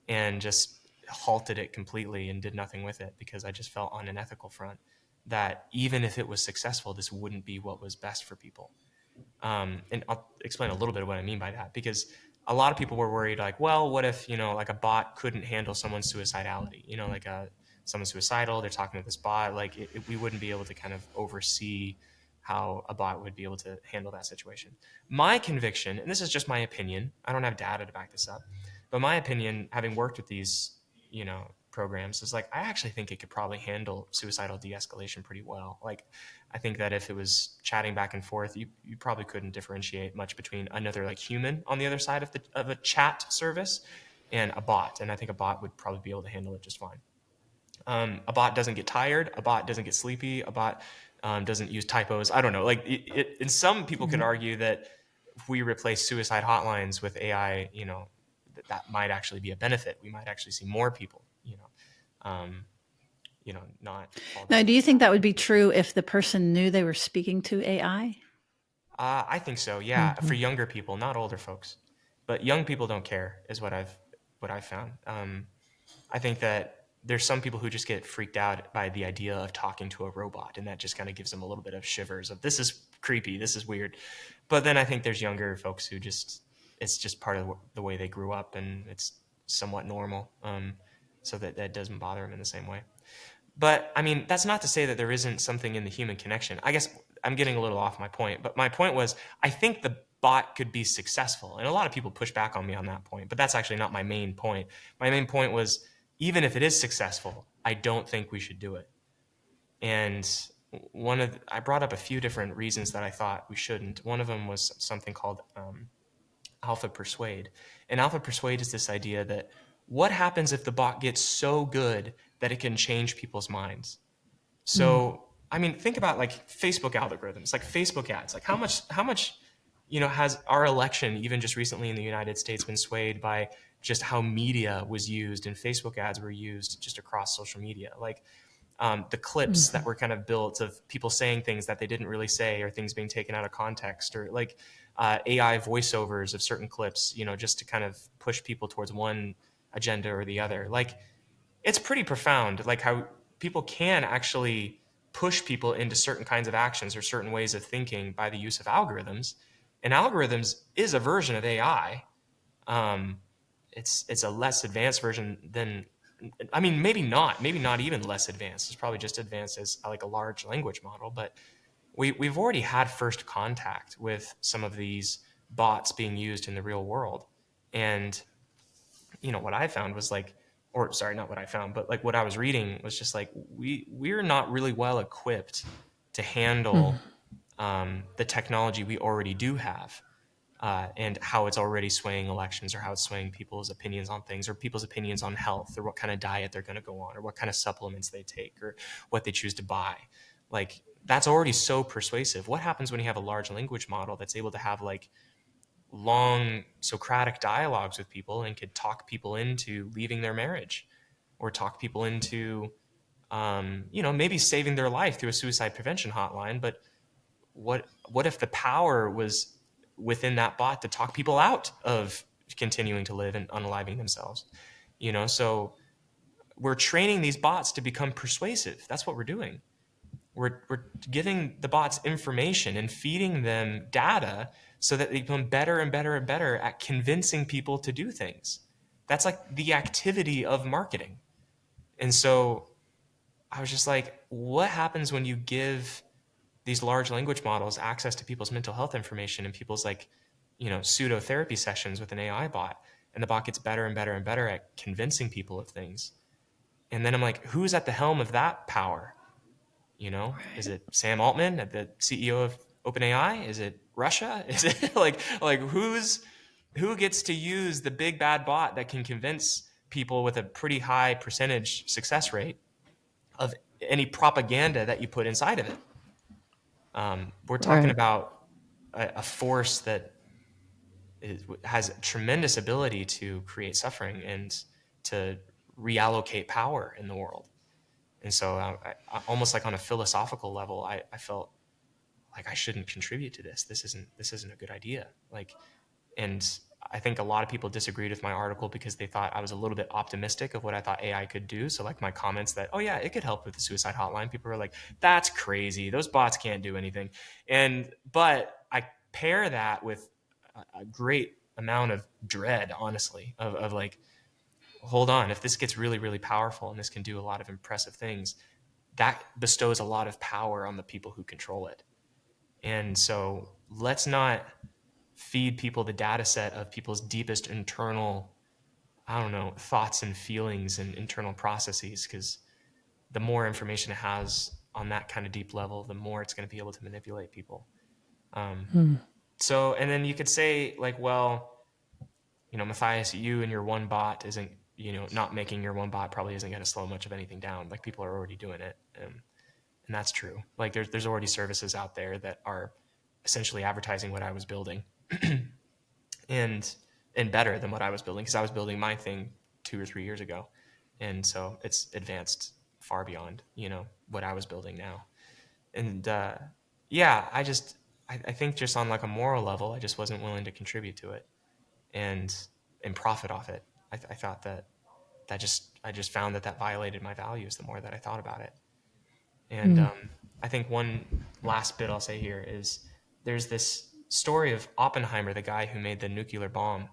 and just halted it completely and did nothing with it because I just felt on an ethical front that even if it was successful, this wouldn't be what was best for people. And I'll explain a little bit of what I mean by that, because a lot of people were worried like, well, what if, like a bot couldn't handle someone's suicidality, like someone's suicidal, they're talking to this bot, like we wouldn't be able to kind of oversee how a bot would be able to handle that situation. My conviction, and this is just my opinion, I don't have data to back this up, but my opinion, having worked with these, programs, is like, I actually think it could probably handle suicidal de-escalation pretty well. Like, I think that if it was chatting back and forth, you probably couldn't differentiate much between another like human on the other side of a chat service and a bot. And I think a bot would probably be able to handle it just fine. A bot doesn't get tired. A bot doesn't get sleepy. A bot doesn't use typos. I don't know. Like, and some people could argue that if we replace suicide hotlines with AI, that might actually be a benefit. We might actually see more people, not fall Now, down. do you think that would be true if the person knew they were speaking to AI? I think so. Yeah, for younger people, not older folks, but young people don't care, is what I've found. I think that there's some people who just get freaked out by the idea of talking to a robot, and that just kind of gives them a little bit of shivers of this is creepy, this is weird. But then I think there's younger folks who it's just part of the way they grew up, and it's somewhat normal. So that doesn't bother them in the same way. But I mean, that's not to say that there isn't something in the human connection. I guess I'm getting a little off my point, but my point was I think the bot could be successful. And a lot of people push back on me on that point, but that's actually not my main point. My main point was even if it is successful, I don't think we should do it. And I brought up a few different reasons that I thought we shouldn't. One of them was something called alpha persuade. And alpha persuade is this idea that what happens if the bot gets so good that it can change people's minds? So, I mean, think about like Facebook algorithms, like Facebook ads, like how much, has our election, even just recently in the United States, been swayed by just how media was used and Facebook ads were used just across social media. Like, the clips that were kind of built of people saying things that they didn't really say, or things being taken out of context, or like AI voiceovers of certain clips, just to kind of push people towards one agenda or the other. Like, it's pretty profound, like how people can actually push people into certain kinds of actions or certain ways of thinking by the use of algorithms. And algorithms is a version of AI. It's a less advanced version than, I mean, maybe not even less advanced. It's probably just advanced as like a large language model. But we've already had first contact with some of these bots being used in the real world. And what I found was like, or sorry, not what I found, but like what I was reading was just like, we're not really well equipped to handle the technology we already do have, and how it's already swaying elections, or how it's swaying people's opinions on things, or people's opinions on health, or what kind of diet they're going to go on, or what kind of supplements they take, or what they choose to buy. Like, that's already so persuasive. What happens when you have a large language model that's able to have like long Socratic dialogues with people and could talk people into leaving their marriage, or talk people into, maybe saving their life through a suicide prevention hotline? But what if the power was within that bot to talk people out of continuing to live and unaliving themselves? So we're training these bots to become persuasive. That's what we're doing. We're giving the bots information and feeding them data so that they become better and better and better at convincing people to do things. That's like the activity of marketing. And so I was just like, what happens when you give these large language models access to people's mental health information and people's like, pseudo therapy sessions with an AI bot, and the bot gets better and better and better at convincing people of things? And then I'm like, who's at the helm of that power? Is it Sam Altman, the CEO of OpenAI? Is it Russia? Is it like who gets to use the big bad bot that can convince people with a pretty high percentage success rate of any propaganda that you put inside of it? We're talking about a force that has tremendous ability to create suffering and to reallocate power in the world. And so almost like on a philosophical level, I felt like I shouldn't contribute to this. This isn't a good idea. And I think a lot of people disagreed with my article because they thought I was a little bit optimistic of what I thought AI could do. So like my comments that, oh yeah, it could help with the suicide hotline, people were like, that's crazy. Those bots can't do anything. But I pair that with a great amount of dread, honestly, of like, hold on, if this gets really, really powerful and this can do a lot of impressive things, that bestows a lot of power on the people who control it. And so let's not feed people the data set of people's deepest internal, thoughts and feelings and internal processes, because the more information it has on that kind of deep level, the more it's going to be able to manipulate people. So, and then you could say like, well, Matthias, you and your one bot isn't, not making your one bot probably isn't going to slow much of anything down. Like, people are already doing it. And that's true. Like, there's already services out there that are essentially advertising what I was building and better than what I was building, because I was building my thing 2 or 3 years ago. And so it's advanced far beyond, what I was building now. And yeah, I think just on like a moral level, I just wasn't willing to contribute to it and profit off it. I thought I just found that violated my values the more that I thought about it. And I think one last bit I'll say here is there's this story of Oppenheimer, the guy who made the nuclear bomb.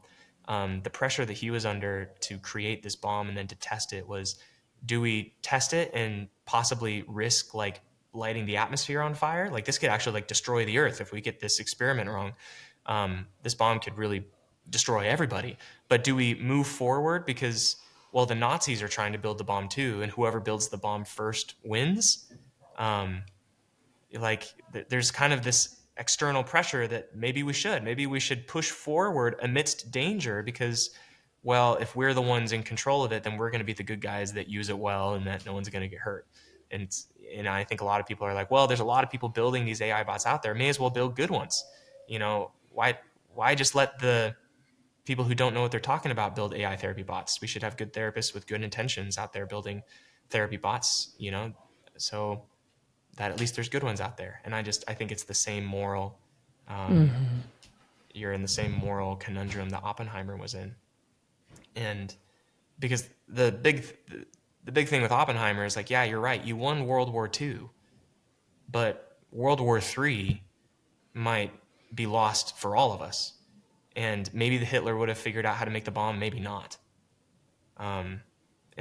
The pressure that he was under to create this bomb and then to test it was, do we test it and possibly risk like lighting the atmosphere on fire? Like, this could actually like destroy the earth if we get this experiment wrong. This bomb could really destroy everybody. But do we move forward because, well, the Nazis are trying to build the bomb too, and whoever builds the bomb first wins? There's kind of this external pressure that maybe we should push forward amidst danger, because, well, if we're the ones in control of it, then we're going to be the good guys that use it well and that no one's going to get hurt. And I think a lot of people are like, well, there's a lot of people building these AI bots out there, may as well build good ones. Why just let the people who don't know what they're talking about build AI therapy bots? We should have good therapists with good intentions out there building therapy bots, so that at least there's good ones out there. And I think it's the same moral, you're in the same moral conundrum that Oppenheimer was in. And because the the big thing with Oppenheimer is like, yeah, you're right. You won World War II, but World War III might be lost for all of us. And maybe the Hitler would have figured out how to make the bomb, maybe not. And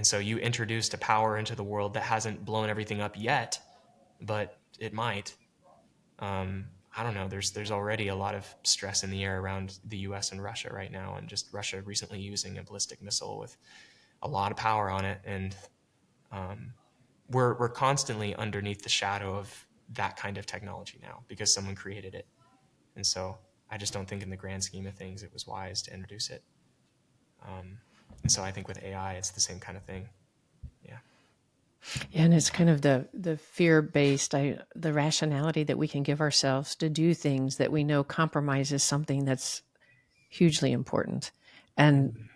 so you introduced a power into the world that hasn't blown everything up yet, but it might. I don't know. There's already a lot of stress in the air around the U.S. and Russia right now, and just Russia recently using a ballistic missile with a lot of power on it, and we're constantly underneath the shadow of that kind of technology now because someone created it, and so I just don't think in the grand scheme of things it was wise to introduce it. And so I think with AI, it's the same kind of thing. Yeah. Yeah, and it's kind of the fear-based, the rationality that we can give ourselves to do things that we know compromises something that's hugely important. And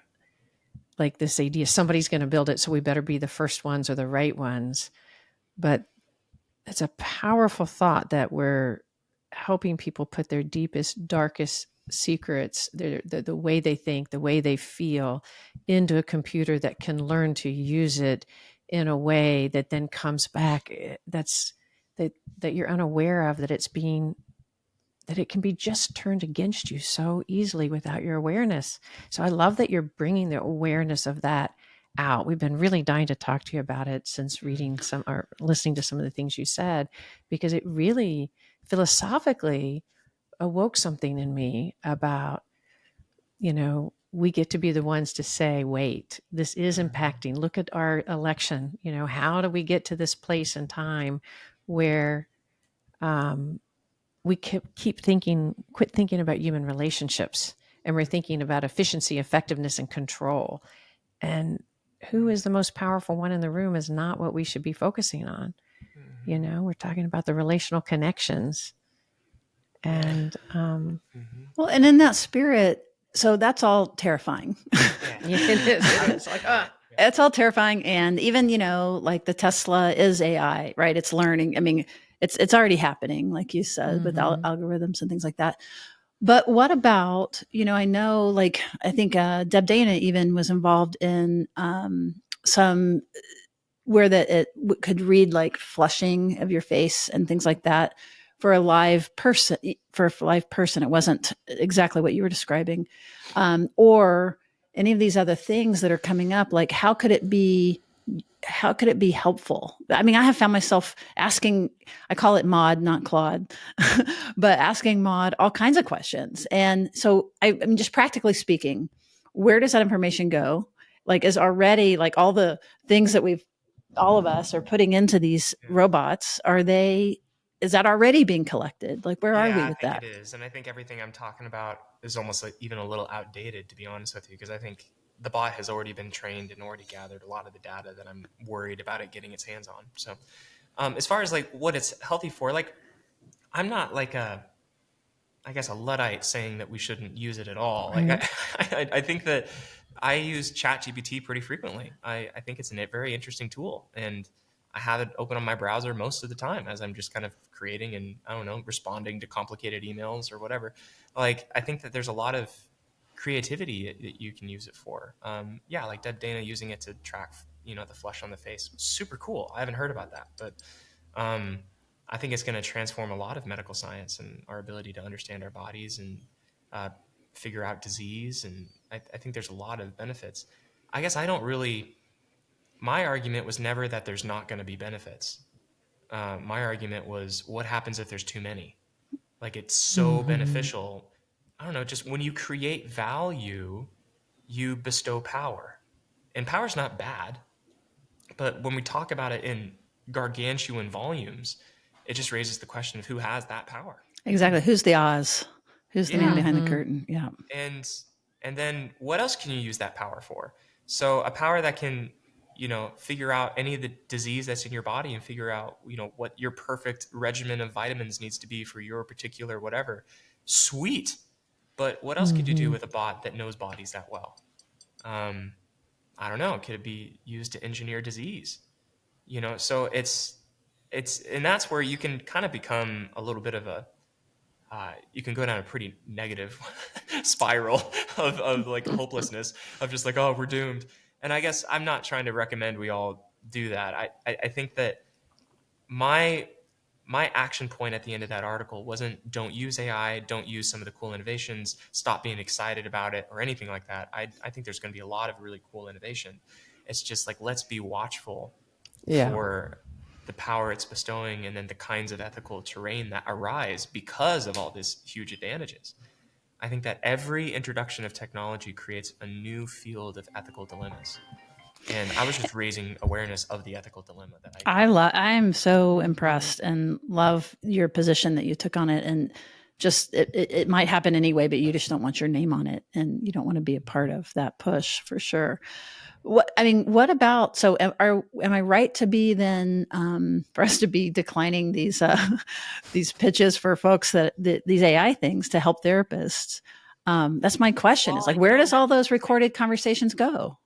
like this idea, somebody's going to build it, so we better be the first ones or the right ones. But it's a powerful thought that we're helping people put their deepest, darkest secrets, the way they think, the way they feel, into a computer that can learn to use it in a way that then comes back that you're unaware of, that it can be just turned against you so easily without your awareness. So I love that you're bringing the awareness of that out. We've been really dying to talk to you about it since reading some or listening to some of the things you said, because it really philosophically awoke something in me about, we get to be the ones to say, wait, this is impacting. Look at our election. How do we get to this place and time where we quit thinking about human relationships, and we're thinking about efficiency, effectiveness, and control. And who is the most powerful one in the room is not what we should be focusing on. We're talking about the relational connections. And well, and in that spirit, so that's all terrifying. it is. It's like, it's all terrifying. And even, like the Tesla is AI, right? It's learning. I mean, it's already happening, like you said, with algorithms and things like that. But what about, I know, like, I think Deb Dana even was involved in some where that it could read like flushing of your face and things like that for a live person. It wasn't exactly what you were describing, or any of these other things that are coming up. Like, how could it be helpful? I mean, I have found myself asking, I call it Maud, not Claude, but asking Maud all kinds of questions. And so I'm just practically speaking, where does that information go? Like, is already like all the things that all of us are putting into these robots, is that already being collected? Like, where are we with that? I think it is. And I think everything I'm talking about is almost like even a little outdated, to be honest with you, because I think the bot has already been trained and already gathered a lot of the data that I'm worried about it getting its hands on. So as far as like what it's healthy for, like, I'm not like a Luddite saying that we shouldn't use it at all. Like, I think that I use ChatGPT pretty frequently. I think it's a very interesting tool, and I have it open on my browser most of the time as I'm just kind of creating and, I don't know, responding to complicated emails or whatever. Like, I think that there's a lot of creativity that you can use it for. Like Deb Dana using it to track, the flush on the face. Super cool. I haven't heard about that, but I think it's going to transform a lot of medical science and our ability to understand our bodies and figure out disease. And I think there's a lot of benefits. I guess my argument was never that there's not going to be benefits. My argument was, what happens if there's too many? Like, it's so beneficial. I don't know, just when you create value, you bestow power. And power's not bad, but when we talk about it in gargantuan volumes, it just raises the question of who has that power. Exactly. Who's the Oz? Who's the man behind the curtain? Yeah. And then what else can you use that power for? So a power that can, figure out any of the disease that's in your body and figure out, what your perfect regimen of vitamins needs to be for your particular whatever. Sweet. But what else could you do with a bot that knows bodies that well? I don't know. Could it be used to engineer disease? So it's, and that's where you can kind of become a little bit of you can go down a pretty negative spiral of like hopelessness, of just like, oh, we're doomed. And I guess I'm not trying to recommend we all do that. I think that my action point at the end of that article wasn't don't use AI, don't use some of the cool innovations, stop being excited about it or anything like that. I think there's going to be a lot of really cool innovation. It's just like, let's be watchful Yeah. for the power it's bestowing and then the kinds of ethical terrain that arise because of all these huge advantages. I think that every introduction of technology creates a new field of ethical dilemmas. And I was just raising awareness of the ethical dilemma that I'm so impressed and love your position that you took on it. And just it might happen anyway, but you just don't want your name on it, and you don't want to be a part of that push for sure. What about, so am I right to be then, for us to be declining these pitches for folks that these AI things to help therapists? That's my question. It's like, where does all those recorded conversations go?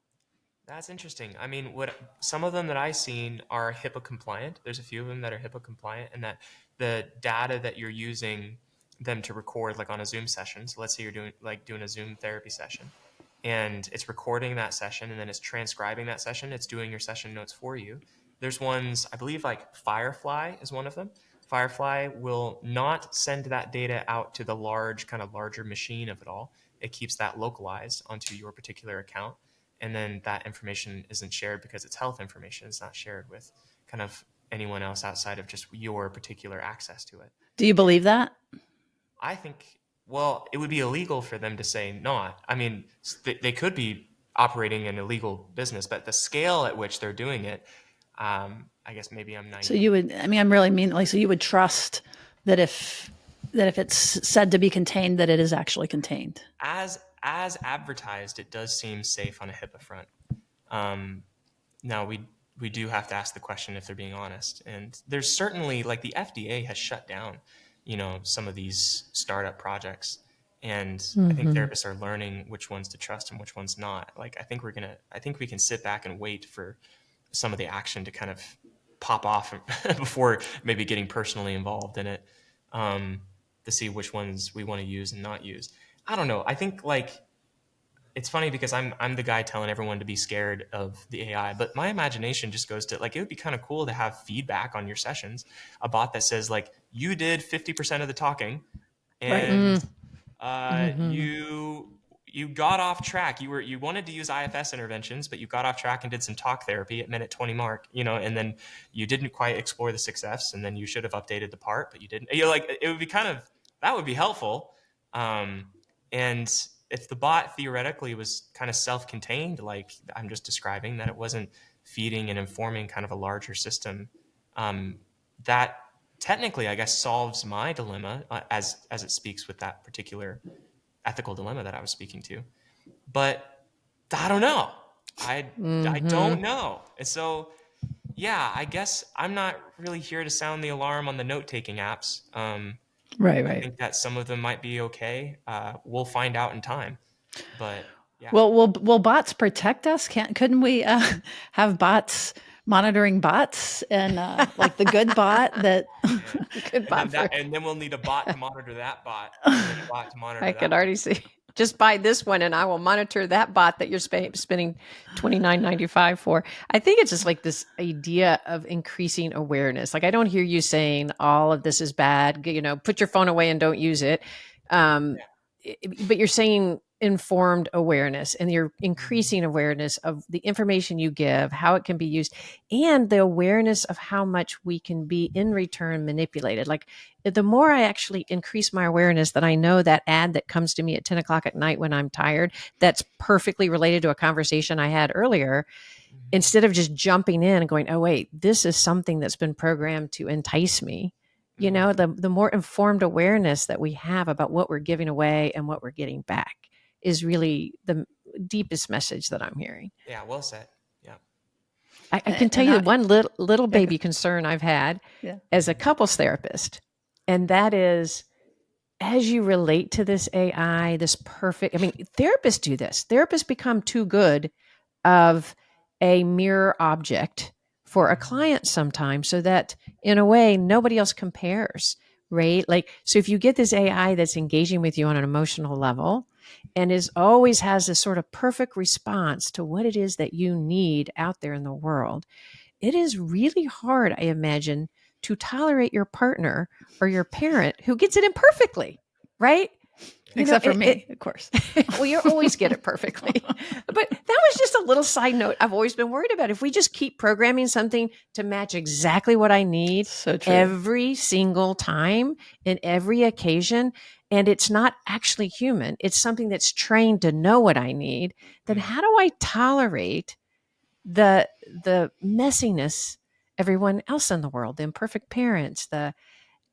That's interesting. I mean, what some of them that I've seen are HIPAA compliant. There's a few of them that are HIPAA compliant, and that the data that you're using them to record, like on a Zoom session. So let's say you're doing a Zoom therapy session, and it's recording that session, and then it's transcribing that session. It's doing your session notes for you. There's ones, I believe, like Firefly is one of them. Firefly will not send that data out to the larger machine of it all. It keeps that localized onto your particular account. And then that information isn't shared because it's health information. It's not shared with kind of anyone else outside of just your particular access to it. Do you believe that? I think, well, it would be illegal for them to say not. I mean, they could be operating an illegal business, but the scale at which they're doing it, I guess maybe I'm naive. So you would, I'm really mean, like, so you would trust that if it's said to be contained, that it is actually contained. As advertised, it does seem safe on a HIPAA front. Now we do have to ask the question if they're being honest. And there's certainly, like, the FDA has shut down, some of these startup projects. And I think therapists are learning which ones to trust and which ones not. Like, I think we can sit back and wait for some of the action to kind of pop off before maybe getting personally involved in it, to see which ones we want to use and not use. I don't know. I think, like, it's funny because I'm the guy telling everyone to be scared of the AI, but my imagination just goes to, like, it would be kind of cool to have feedback on your sessions, a bot that says, like, you did 50% of the talking, and you got off track. You wanted to use IFS interventions, but you got off track and did some talk therapy at minute 20 mark, and then you didn't quite explore the 6Fs, and then you should have updated the part, but you didn't. Like, it would be that would be helpful. And if the bot theoretically was kind of self-contained, like I'm just describing, that it wasn't feeding and informing kind of a larger system, that technically, I guess, solves my dilemma, as it speaks with that particular ethical dilemma that I was speaking to. But I don't know. I don't know. And so, yeah, I guess I'm not really here to sound the alarm on the note-taking apps. Right. I think that some of them might be okay. We'll find out in time. But yeah. Well, will bots protect us? Couldn't we have bots monitoring bots, and like the good bot that Good bot. And then we'll need a bot to monitor that bot. And then a bot to monitor I that could bot. already see. Just buy this one, and I will monitor that bot that you're spending $29.95 for. I think it's just like this idea of increasing awareness. Like, I don't hear you saying all of this is bad. Put your phone away and don't use it. But you're saying informed awareness, and you're increasing awareness of the information you give, how it can be used, and the awareness of how much we can be in return manipulated. Like, the more I actually increase my awareness that I know that ad that comes to me at 10 o'clock at night when I'm tired, that's perfectly related to a conversation I had earlier, instead of just jumping in and going, oh, wait, this is something that's been programmed to entice me. The more informed awareness that we have about what we're giving away and what we're getting back is really the deepest message that I'm hearing. Yeah, well said. Yeah. I can tell you one little baby concern I've had as a couples therapist, and that is, as you relate to this AI, this perfect, therapists do this. Therapists become too good of a mirror object for a client sometimes, so that in a way nobody else compares, right? Like, so if you get this AI that's engaging with you on an emotional level and always has this sort of perfect response to what it is that you need out there in the world, it is really hard, I imagine, to tolerate your partner or your parent who gets it imperfectly, right? Except for me, of course. Well, you always get it perfectly. But that was just a little side note I've always been worried about. If we just keep programming something to match exactly what I need So true. every single time in every occasion, and it's not actually human, it's something that's trained to know what I need, then how do I tolerate the messiness everyone else in the world, the imperfect parents,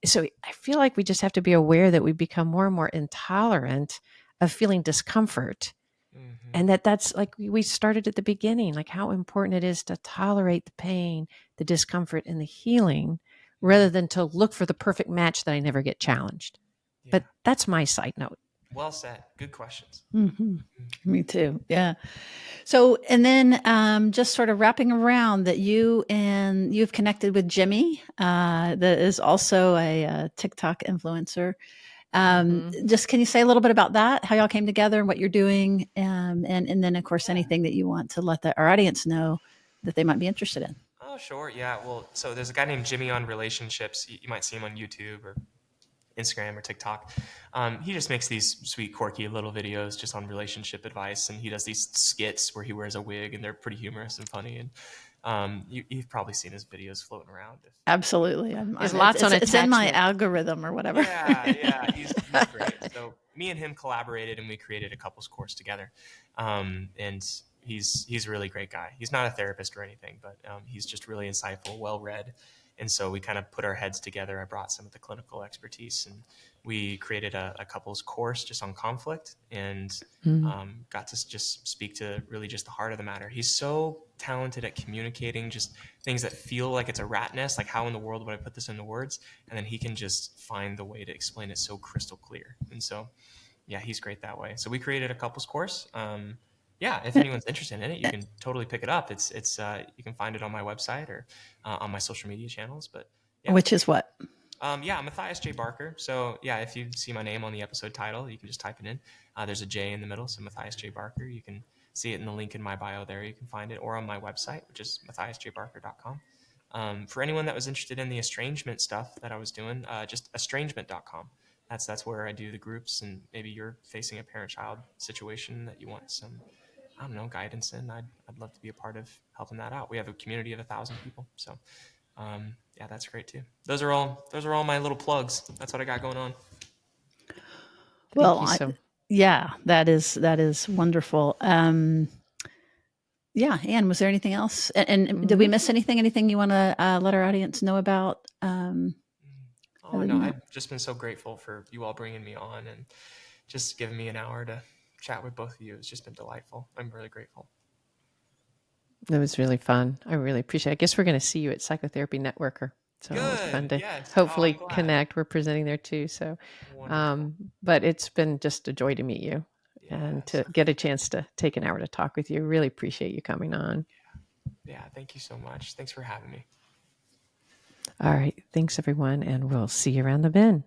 so I feel like we just have to be aware that we become more and more intolerant of feeling discomfort. And that's like we started at the beginning, like how important it is to tolerate the pain, the discomfort, and the healing rather than to look for the perfect match that I never get challenged. Yeah. But that's my side note. Well said. Good questions. Me too. Yeah. So, and then just sort of wrapping around that you've connected with Jimmy, that is also a TikTok influencer. Just can you say a little bit about that, how y'all came together and what you're doing? And then of course, anything that you want to let our audience know that they might be interested in. Oh, sure. Yeah. Well, so there's a guy named Jimmy on relationships. You might see him on YouTube or Instagram or TikTok. He just makes these sweet, quirky little videos just on relationship advice. And he does these skits where he wears a wig and they're pretty humorous and funny. And you've probably seen his videos floating around. Absolutely. There's lots on it's in my attachment. algorithm or whatever. Yeah. He's great. So me and him collaborated and we created a couples course together. And he's a really great guy. He's not a therapist or anything, but he's just really insightful, well-read. And so we kind of put our heads together. I brought some of the clinical expertise and we created a couples course just on conflict and got to just speak to really just the heart of the matter. He's so talented at communicating just things that feel like it's a rat nest, like how in the world would I put this into words? And then he can just find the way to explain it so crystal clear. And so, yeah, he's great that way. So we created a couples course. If anyone's interested in it, you can totally pick it up. It's you can find it on my website or on my social media channels. But yeah. Which is what? I'm Matthias J. Barker. So yeah, if you see my name on the episode title, you can just type it in. There's a J in the middle, so Matthias J. Barker. You can see it in the link in my bio there. You can find it, or on my website, which is matthiasjbarker.com. For anyone that was interested in the estrangement stuff that I was doing, just estrangement.com. That's where I do the groups, and maybe you're facing a parent-child situation that you want some, I don't know, guidance in. I'd love to be a part of helping that out. We have a community of 1,000 people, so that's great too. Those are all my little plugs. That's what I got going on. That is wonderful. Anne, was there anything else? And did we miss anything? Anything you want to let our audience know about? I've just been so grateful for you all bringing me on and just giving me an hour to chat with both of you. It's just been delightful. I'm really grateful. It was really fun. I really appreciate it. I guess we're going to see you at Psychotherapy Networker. So Good. It's fun to hopefully connect. We're presenting there too. So, but it's been just a joy to meet you and to get a chance to take an hour to talk with you. Really appreciate you coming on. Yeah. Thank you so much. Thanks for having me. All right. Thanks everyone. And we'll see you around the bend.